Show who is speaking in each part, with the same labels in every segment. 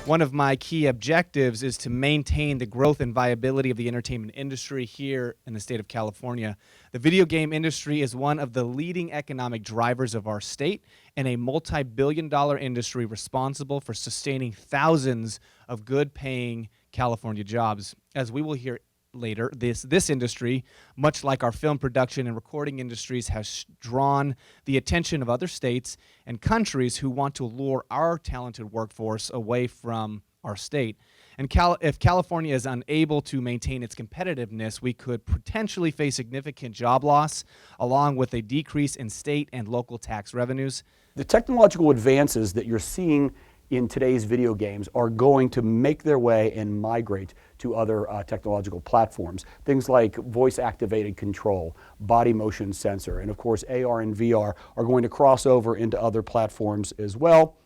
Speaker 1: One of my key objectives is to maintain the growth and viability of the entertainment industry here in the state of California. The video game industry is one of the leading economic drivers of our state and a multi-billion-dollar industry responsible for sustaining thousands of good-paying California jobs. As we will hear later, this industry, much like our film production and recording industries, has drawn the attention of other states and countries who want to lure our talented workforce away from our state. And if California is unable to maintain its competitiveness, we could potentially face significant job loss, along with a decrease in state and local tax revenues.
Speaker 2: The technological advances that you're seeing in today's video games are going to make their way and migrate to other technological platforms. Things like voice-activated control, body motion sensor, and of course AR and VR are going to cross over into other platforms as well.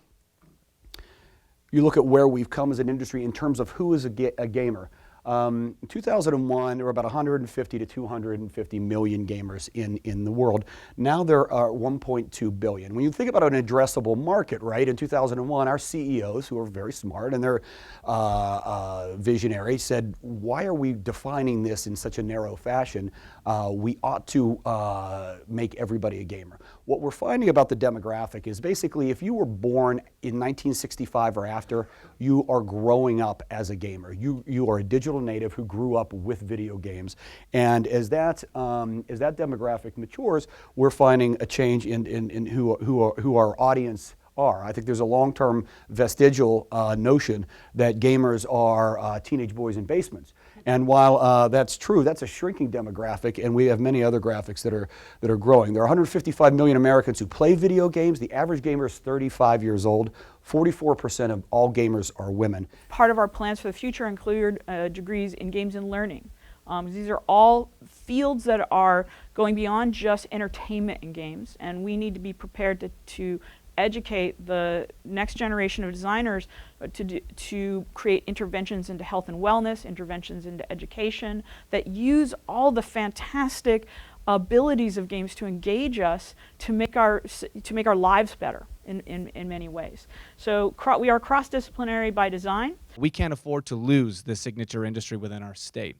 Speaker 2: You look at where we've come as an industry in terms of who is a gamer. In 2001, there were about 150 to 250 million gamers in the world. Now there are 1.2 billion. When you think about an addressable market, right, in 2001, our CEOs, who are very smart and they're visionary, said, why are we defining this in such a narrow fashion? We ought to make everybody a gamer. What we're finding about the demographic is basically if you were born in 1965 or after, you are growing up as a gamer. You are a digital native who grew up with video games, and as that demographic matures, we're finding a change in who our audience are. I think there's a long-term vestigial notion that gamers are teenage boys in basements, and while that's true, that's a shrinking demographic, and we have many other graphics that are growing. There are 155 million Americans who play video games. The average gamer is 35 years old. 44% of all gamers are women.
Speaker 3: Part of our plans for the future include degrees in games and learning. These are all fields that are going beyond just entertainment in games, and we need to be prepared to educate the next generation of designers to create interventions into health and wellness, interventions into education that use all the fantastic abilities of games to engage us to make our lives better in many ways. So we are cross-disciplinary by design.
Speaker 1: We can't afford to lose the signature industry within our state.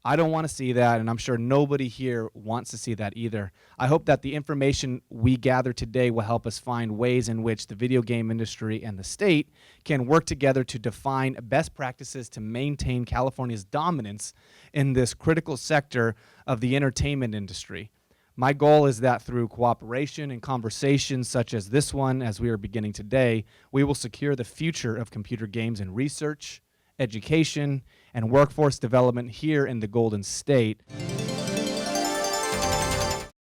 Speaker 1: I don't want to see that, and I'm sure nobody here wants to see that either. I hope that the information we gather today will help us find ways in which the video game industry and the state can work together to define best practices to maintain California's dominance in this critical sector of the entertainment industry. My goal is that through cooperation and conversations such as this one, as we are beginning today, we will secure the future of computer games in research, education, and workforce development here in the Golden State.